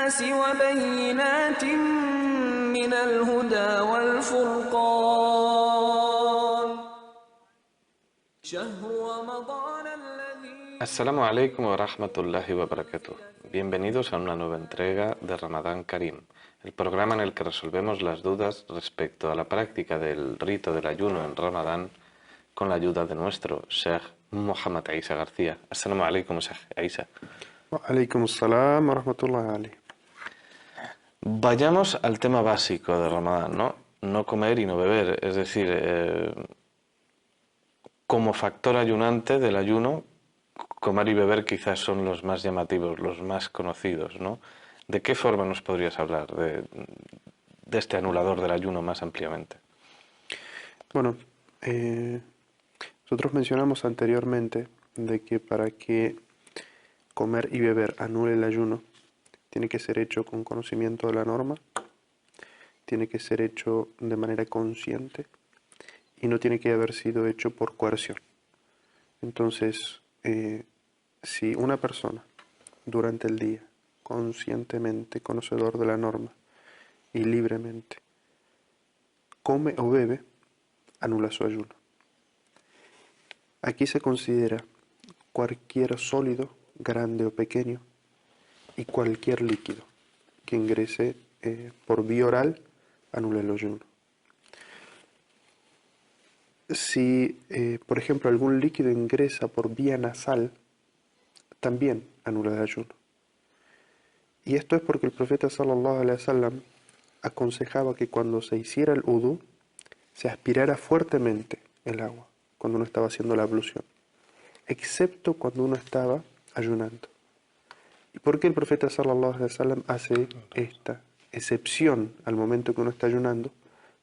للناس وبينات من الهدى والفرقان شهر رمضان الذي Assalamu alaikum wa rahmatullahi wa barakatuh. Bienvenidos a una nueva entrega de Ramadán Karim, el programa en el que resolvemos las dudas respecto a la práctica del rito del ayuno en Ramadán con la ayuda de nuestro Sheikh Muhammad Isa García. Assalamu alaikum, Sheikh Isa. Wa alaikum assalam wa rahmatullahi alayhi. Vayamos al tema básico de Ramadán, ¿no? No comer y no beber, es decir, como factor ayunante del ayuno, comer y beber quizás son los más llamativos, los más conocidos, ¿no? ¿De qué forma nos podrías hablar de este anulador del ayuno más ampliamente? Bueno, nosotros mencionamos anteriormente de que para que comer y beber anule el ayuno, tiene que ser hecho con conocimiento de la norma, tiene que ser hecho de manera consciente y no tiene que haber sido hecho por coerción. Entonces, si una persona durante el día, conscientemente conocedor de la norma y libremente, come o bebe, anula su ayuno. Aquí se considera cualquier sólido, grande o pequeño, y cualquier líquido que ingrese por vía oral, anula el ayuno. Si, por ejemplo, algún líquido ingresa por vía nasal, también anula el ayuno. Y esto es porque el profeta sallallahu alaihi wasallam aconsejaba que cuando se hiciera el udú, se aspirara fuertemente el agua cuando uno estaba haciendo la ablución, excepto cuando uno estaba ayunando. ¿Y por qué el profeta sallallahu alaihi wasallam hace esta excepción al momento que uno está ayunando?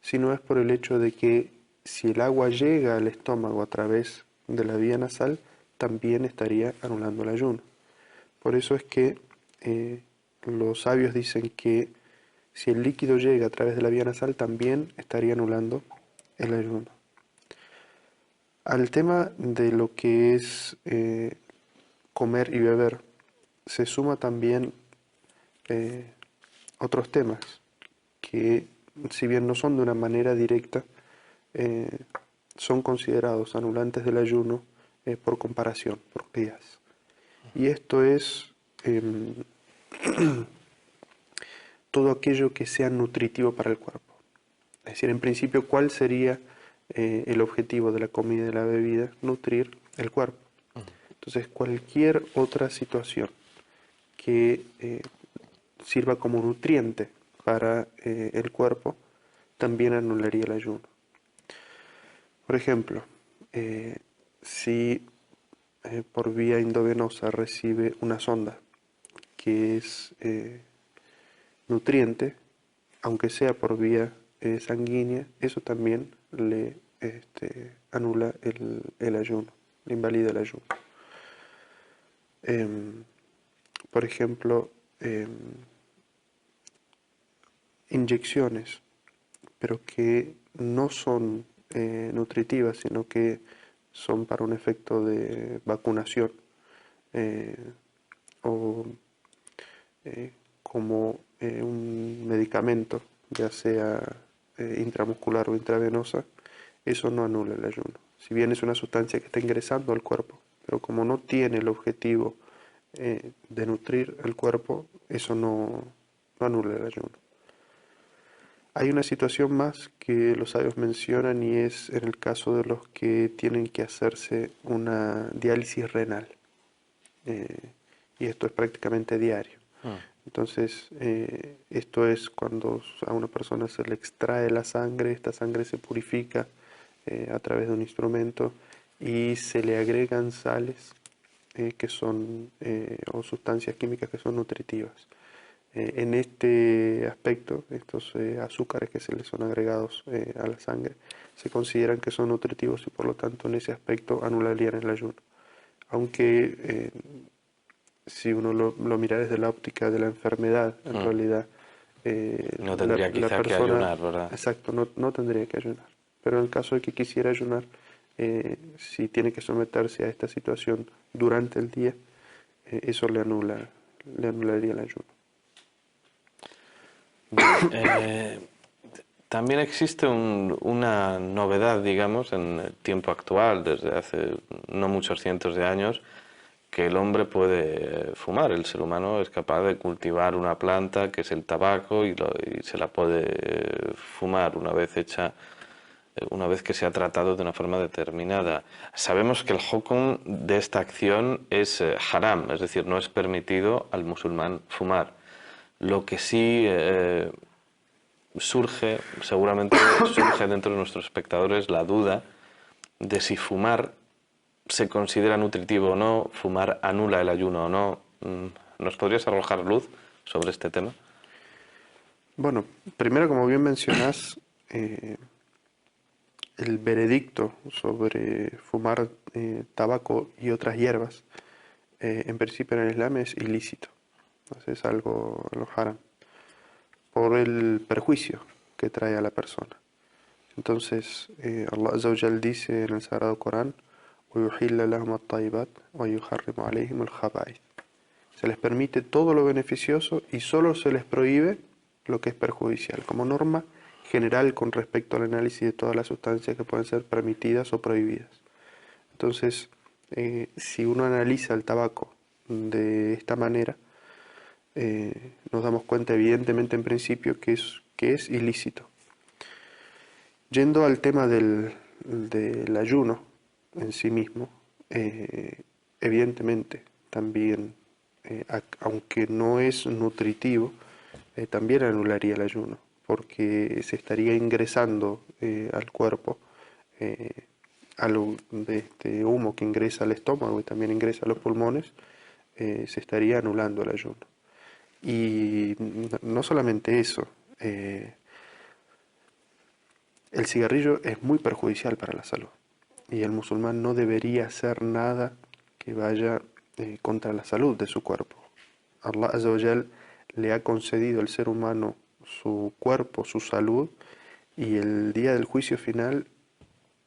Si no es por el hecho de que si el agua llega al estómago a través de la vía nasal, también estaría anulando el ayuno. Por eso es que los sabios dicen que si el líquido llega a través de la vía nasal, también estaría anulando el ayuno. Al tema de lo que es comer y beber, se suma también otros temas que, si bien no son de una manera directa, son considerados anulantes del ayuno por comparación, por qiyas. Y esto es todo aquello que sea nutritivo para el cuerpo. Es decir, en principio, ¿cuál sería el objetivo de la comida y de la bebida? Nutrir el cuerpo. Entonces, cualquier otra situación que sirva como nutriente para el cuerpo, también anularía el ayuno. Por ejemplo, si por vía endovenosa recibe una sonda que es nutriente, aunque sea por vía sanguínea, eso también le anula el ayuno, le invalida el ayuno. Por ejemplo, inyecciones, pero que no son nutritivas, sino que son para un efecto de vacunación o como un medicamento, ya sea intramuscular o intravenosa, eso no anula el ayuno. Si bien es una sustancia que está ingresando al cuerpo, pero como no tiene el objetivo de nutrir el cuerpo, eso no anula el ayuno. Hay una situación más que los sabios mencionan y es en el caso de los que tienen que hacerse una diálisis renal. Y esto es prácticamente diario. Entonces, esto es cuando a una persona se le extrae la sangre, esta sangre se purifica a través de un instrumento y se le agregan sales que son, o sustancias químicas que son nutritivas. En este aspecto, estos azúcares que se le son agregados a la sangre se consideran que son nutritivos y por lo tanto en ese aspecto anularían el ayuno. Aunque si uno lo mira desde la óptica de la enfermedad, en realidad No tendría la quizá que persona, ayunar, ¿verdad? exacto, no tendría que ayunar. Pero en el caso de que quisiera ayunar, si tiene que someterse a esta situación durante el día, eso le anularía el ayuno. Bien, también existe una novedad, digamos, en el tiempo actual, desde hace no muchos cientos de años, que el hombre puede fumar. El ser humano es capaz de cultivar una planta que es el tabaco y se la puede fumar una vez hecha, una vez que se ha tratado de una forma determinada. Sabemos que el hukum de esta acción es haram, es decir, no es permitido al musulmán fumar. Lo que sí seguramente surge dentro de nuestros espectadores la duda de si fumar se considera nutritivo o no, fumar anula el ayuno o no. ¿Nos podrías arrojar luz sobre este tema? Bueno, primero, como bien mencionás, el veredicto sobre fumar tabaco y otras hierbas, en principio en el Islam es ilícito. Entonces es algo haram, por el perjuicio que trae a la persona. Entonces, Allah Azza wa Jal dice en el Sagrado Corán: وَيُحِلَّ لَهُمُ الطَّيِّبَاتِ وَيُحَرِّمُ عَلَيْهِمُ الْخَبَائِثَ. Se les permite todo lo beneficioso y solo se les prohíbe lo que es perjudicial, como norma general con respecto al análisis de todas las sustancias que pueden ser permitidas o prohibidas. Entonces, si uno analiza el tabaco de esta manera, nos damos cuenta evidentemente en principio que es ilícito. Yendo al tema del ayuno en sí mismo, evidentemente también, aunque no es nutritivo, también anularía el ayuno, porque se estaría ingresando al cuerpo algo de este humo que ingresa al estómago y también ingresa a los pulmones, se estaría anulando el ayuno. Y no solamente eso, el cigarrillo es muy perjudicial para la salud y el musulmán no debería hacer nada que vaya contra la salud de su cuerpo. Allah Azza wa Jal le ha concedido al ser humano su cuerpo, su salud, y el día del juicio final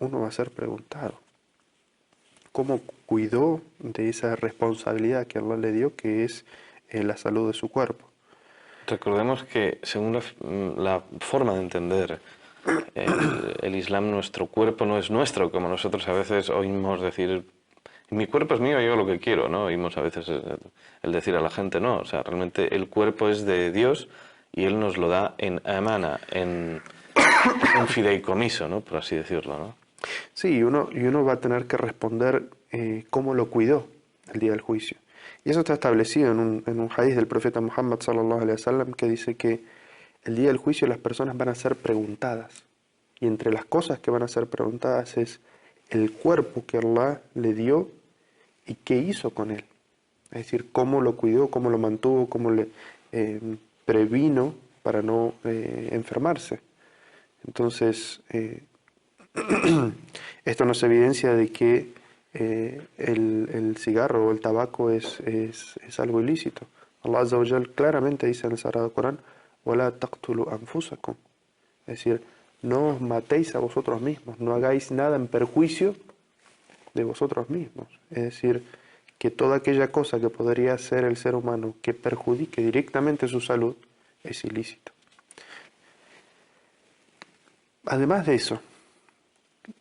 uno va a ser preguntado cómo cuidó de esa responsabilidad que Allah le dio, que es la salud de su cuerpo. Recordemos que según la forma de entender el Islam, nuestro cuerpo no es nuestro, como nosotros a veces oímos decir: mi cuerpo es mío, yo hago lo que quiero, ¿no? Oímos a veces el decir a la gente, no, o sea, realmente el cuerpo es de Dios y Él nos lo da en amana, en fideicomiso, ¿no? Por así decirlo, ¿no? Sí, y uno va a tener que responder cómo lo cuidó el día del juicio. Y eso está establecido en un hadith del profeta Muhammad sallallahu alaihi wasallam, que dice que el día del juicio las personas van a ser preguntadas. Y entre las cosas que van a ser preguntadas es el cuerpo que Allah le dio y qué hizo con él. Es decir, cómo lo cuidó, cómo lo mantuvo, cómo le previno para no enfermarse. Entonces, esto nos evidencia de que el cigarro o el tabaco es algo ilícito. Allah Azza wa Jal claramente dice en el Sagrado Corán: وَلَا تَقْتُلُوا أَنفُسَكُمْ. Es decir, no os matéis a vosotros mismos, no hagáis nada en perjuicio de vosotros mismos. Es decir, que toda aquella cosa que podría hacer el ser humano que perjudique directamente su salud es ilícito. Además de eso,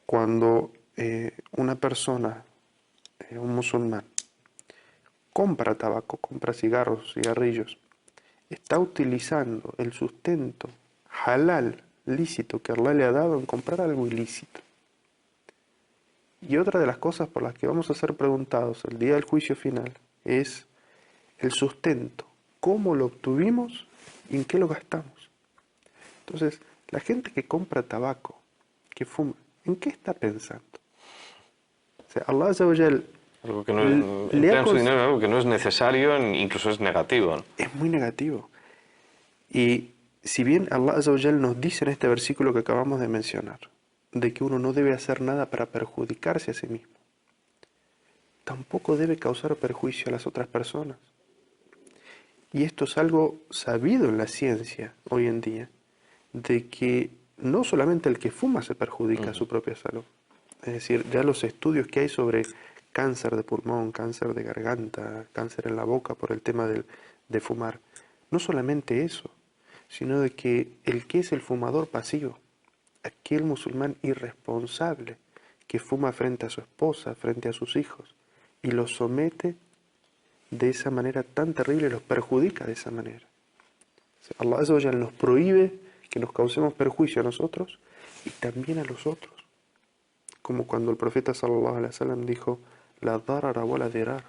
cuando una persona, un musulmán, compra tabaco, compra cigarros, cigarrillos, está utilizando el sustento halal, lícito, que Allah le ha dado en comprar algo ilícito. Y otra de las cosas por las que vamos a ser preguntados el día del juicio final es el sustento, cómo lo obtuvimos y en qué lo gastamos. Entonces, la gente que compra tabaco, que fuma, ¿en qué está pensando? O sea, Allah Azza wa Jal Algo que no es, emplean su dinero en algo que no es necesario, incluso es negativo, ¿no? Es muy negativo. Y si bien Allah Azza wa Jal nos dice en este versículo que acabamos de mencionar, de que uno no debe hacer nada para perjudicarse a sí mismo, tampoco debe causar perjuicio a las otras personas. Y esto es algo sabido en la ciencia hoy en día, de que no solamente el que fuma se perjudica a su propia salud. Es decir, ya los estudios que hay sobre cáncer de pulmón, cáncer de garganta, cáncer en la boca por el tema de fumar, no solamente eso, sino de que el que es el fumador pasivo, aquel musulmán irresponsable que fuma frente a su esposa, frente a sus hijos, y los somete de esa manera tan terrible, los perjudica de esa manera. Allah Azza wa Jalla nos prohíbe que nos causemos perjuicio a nosotros y también a los otros. Como cuando el profeta sallallahu alaihi wasallam dijo, la darara wa la dirar.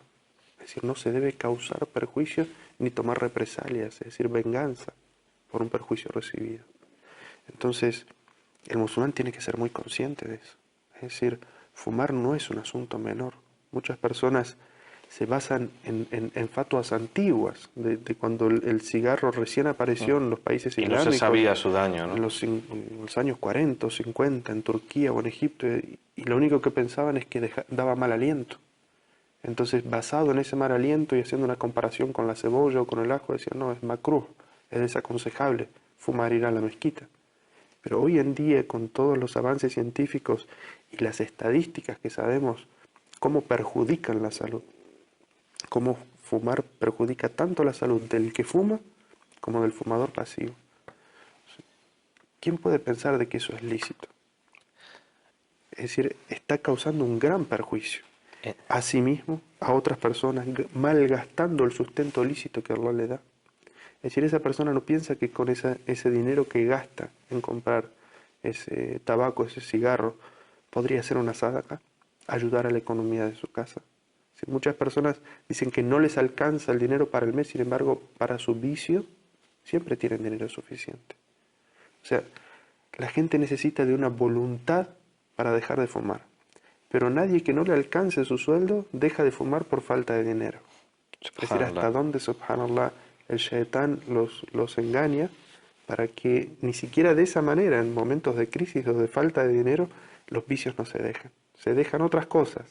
Es decir, no se debe causar perjuicio ni tomar represalias, es decir, venganza por un perjuicio recibido. Entonces, el musulmán tiene que ser muy consciente de eso. Es decir, fumar no es un asunto menor. Muchas personas se basan en fatuas antiguas, de cuando el cigarro recién apareció en los países Y no islámicos. se sabía su daño, ¿no? En los años 40 o 50, en Turquía o en Egipto, y lo único que pensaban es que daba mal aliento. Entonces, basado en ese mal aliento y haciendo una comparación con la cebolla o con el ajo, decían, no, es makruh, es desaconsejable fumar, ir a la mezquita. Pero hoy en día, con todos los avances científicos y las estadísticas que sabemos cómo perjudican la salud, cómo fumar perjudica tanto la salud del que fuma como del fumador pasivo. ¿Quién puede pensar de que eso es lícito? Es decir, está causando un gran perjuicio a sí mismo, a otras personas, malgastando el sustento lícito que Allah le da. Es decir, esa persona no piensa que con ese dinero que gasta en comprar ese tabaco, ese cigarro, podría ser una sadaqa, ayudar a la economía de su casa. Si muchas personas dicen que no les alcanza el dinero para el mes, sin embargo, para su vicio, siempre tienen dinero suficiente. O sea, la gente necesita de una voluntad para dejar de fumar. Pero nadie que no le alcance su sueldo deja de fumar por falta de dinero. Es decir, hasta dónde, subhanallah, el shaitán los engaña para que ni siquiera de esa manera, en momentos de crisis o de falta de dinero, los vicios no se dejan. Se dejan otras cosas,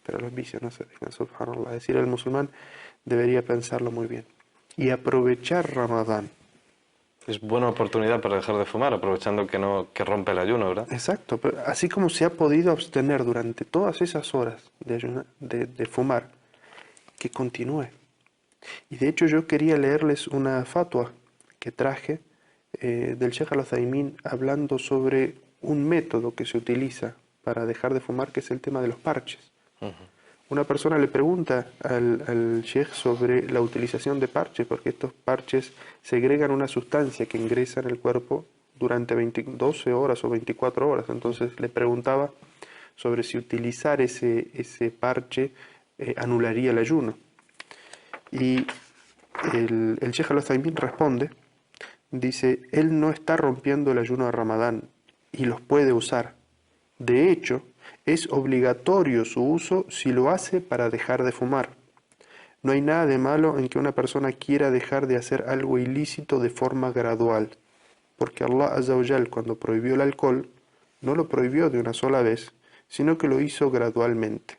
pero los vicios no se dejan, subhanallah. Es decir, el musulmán debería pensarlo muy bien. Y aprovechar Ramadán. Es buena oportunidad para dejar de fumar, aprovechando que rompe el ayuno, ¿verdad? Exacto, pero así como se ha podido abstener durante todas esas horas de fumar, que continúe. Y de hecho yo quería leerles una fatwa que traje del Sheikh Al-Uthaymin hablando sobre un método que se utiliza para dejar de fumar, que es el tema de los parches. Una persona le pregunta al Sheikh sobre la utilización de parches, porque estos parches segregan una sustancia que ingresa en el cuerpo durante 12 horas o 24 horas. Entonces le preguntaba sobre si utilizar ese parche anularía el ayuno. Y el Sheikh Al-Uthaymin responde, dice, él no está rompiendo el ayuno de Ramadán y los puede usar. De hecho, es obligatorio su uso si lo hace para dejar de fumar. No hay nada de malo en que una persona quiera dejar de hacer algo ilícito de forma gradual, porque Allah Azza wa Jal, cuando prohibió el alcohol, no lo prohibió de una sola vez, sino que lo hizo gradualmente.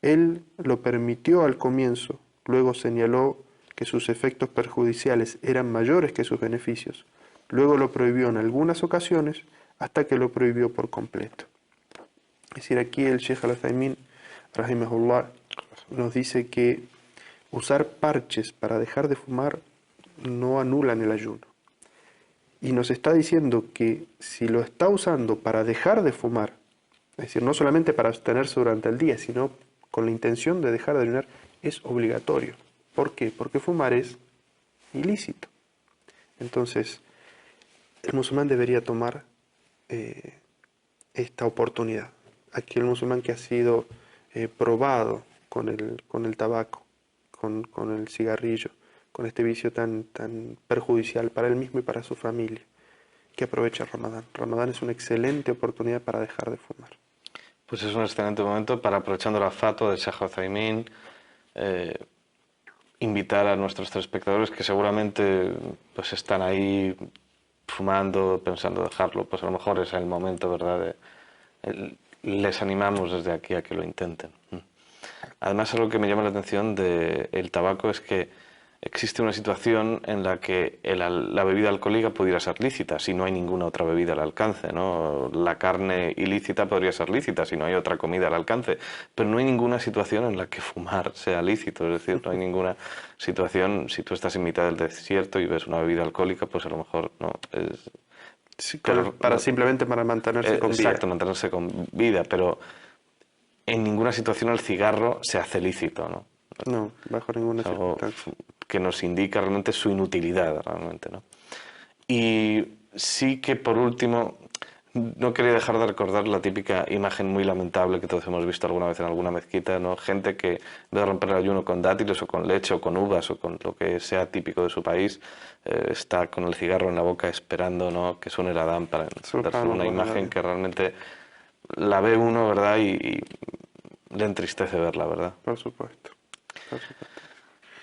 Él lo permitió al comienzo, luego señaló que sus efectos perjudiciales eran mayores que sus beneficios, luego lo prohibió en algunas ocasiones, hasta que lo prohibió por completo. Es decir, aquí el Sheikh Al-Uthaymin, rahimahullah, nos dice que usar parches para dejar de fumar no anulan el ayuno. Y nos está diciendo que si lo está usando para dejar de fumar, es decir, no solamente para abstenerse durante el día, sino con la intención de dejar de ayunar, es obligatorio. ¿Por qué? Porque fumar es ilícito. Entonces, el musulmán debería tomar esta oportunidad. Aquel musulmán que ha sido probado con el tabaco, con el cigarrillo, con este vicio tan perjudicial para él mismo y para su familia, que aproveche Ramadán. Ramadán es una excelente oportunidad para dejar de fumar. Pues es un excelente momento para, aprovechando la fatwa del Sheikh Al-Uthaymin, invitar a nuestros telespectadores que seguramente pues están ahí fumando, pensando dejarlo, pues a lo mejor es el momento, ¿verdad? Les animamos desde aquí a que lo intenten. Además, algo que me llama la atención del tabaco es que existe una situación en la que la bebida alcohólica pudiera ser lícita si no hay ninguna otra bebida al alcance, ¿no? La carne ilícita podría ser lícita si no hay otra comida al alcance, pero no hay ninguna situación en la que fumar sea lícito, es decir, no hay ninguna situación, si tú estás en mitad del desierto y ves una bebida alcohólica, pues a lo mejor no es... Sí, Claro, simplemente para mantenerse con vida. exacto, mantenerse con vida, pero en ninguna situación el cigarro se hace lícito, ¿no? No, bajo ninguna Es algo circunstancia. que nos indica realmente su inutilidad, realmente, ¿no? Y sí que por último, no quería dejar de recordar la típica imagen muy lamentable que todos hemos visto alguna vez en alguna mezquita, ¿no? Gente que en vez de romper el ayuno con dátiles o con leche o con uvas o con lo que sea típico de su país, está con el cigarro en la boca esperando, ¿no?, que suene la adán para darse una imagen que realmente la ve uno, ¿verdad? Y le entristece verla, ¿verdad? Por supuesto. Por supuesto.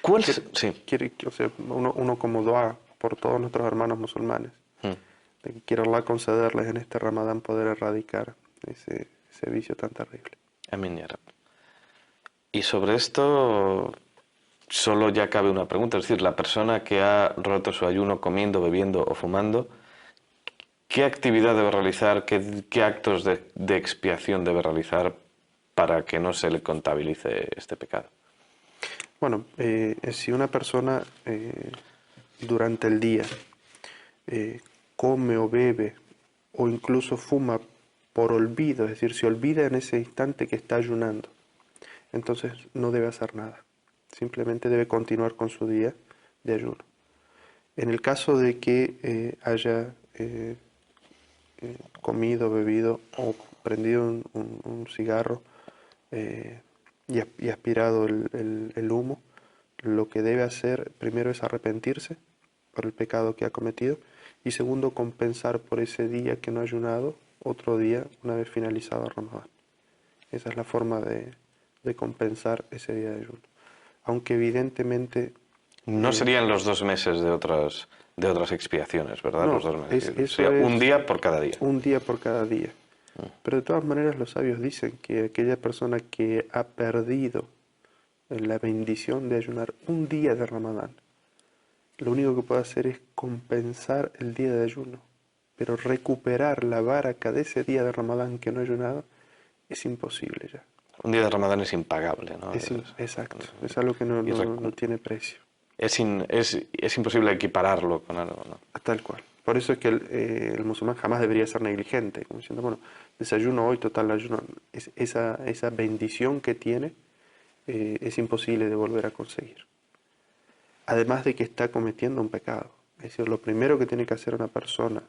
¿Cuál? Sí. O sea, uno como dua por todos nuestros hermanos musulmanes, de que quiera Allah concederles en este Ramadán poder erradicar ese vicio tan terrible. Amén, ya Rab. Y sobre esto solo ya cabe una pregunta, es decir, la persona que ha roto su ayuno comiendo, bebiendo o fumando, ¿qué actividad debe realizar, qué actos de expiación debe realizar para que no se le contabilice este pecado? Bueno, si una persona durante el día come o bebe o incluso fuma por olvido, es decir, se olvida en ese instante que está ayunando, entonces no debe hacer nada, simplemente debe continuar con su día de ayuno. En el caso de que haya comido, bebido o prendido un cigarro y aspirado el humo, lo que debe hacer primero es arrepentirse por el pecado que ha cometido y segundo compensar por ese día que no ha ayunado otro día una vez finalizado el Ramadán. Esa es la forma de compensar ese día de ayuno. Aunque evidentemente... No serían los 2 meses de otras expiaciones, ¿verdad? No, Los 2 meses. eso Sería un es día por cada día. un día por cada día. Pero de todas maneras los sabios dicen que aquella persona que ha perdido la bendición de ayunar un día de Ramadán, lo único que puede hacer es compensar el día de ayuno. Pero recuperar la baraka de ese día de Ramadán que no ha ayunado es imposible ya. Un día de Ramadán es impagable, ¿no? Exacto, es algo que no tiene precio. Es imposible equipararlo con algo, ¿no? Tal cual. Por eso es que el musulmán jamás debería ser negligente, como diciendo, bueno, desayuno hoy, total, ayuno. Esa bendición que tiene es imposible de volver a conseguir. Además de que está cometiendo un pecado. Es decir, lo primero que tiene que hacer una persona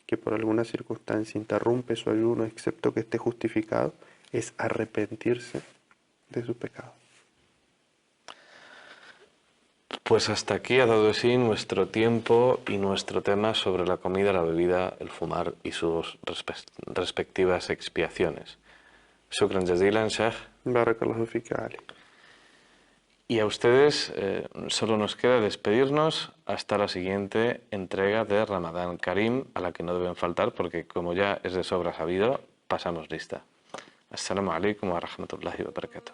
que por alguna circunstancia interrumpe su ayuno, excepto que esté justificado, es arrepentirse de su pecado. Pues hasta aquí ha dado sí nuestro tiempo y nuestro tema sobre la comida, la bebida, el fumar y sus respectivas expiaciones. Shukran jazilan, Sheikh. Barakallahu fika, Ali. Y a ustedes solo nos queda despedirnos hasta la siguiente entrega de Ramadán Karim, a la que no deben faltar porque, como ya es de sobra sabido, pasamos lista. Assalamu alaikum wa rahmatullahi wa barakatuh.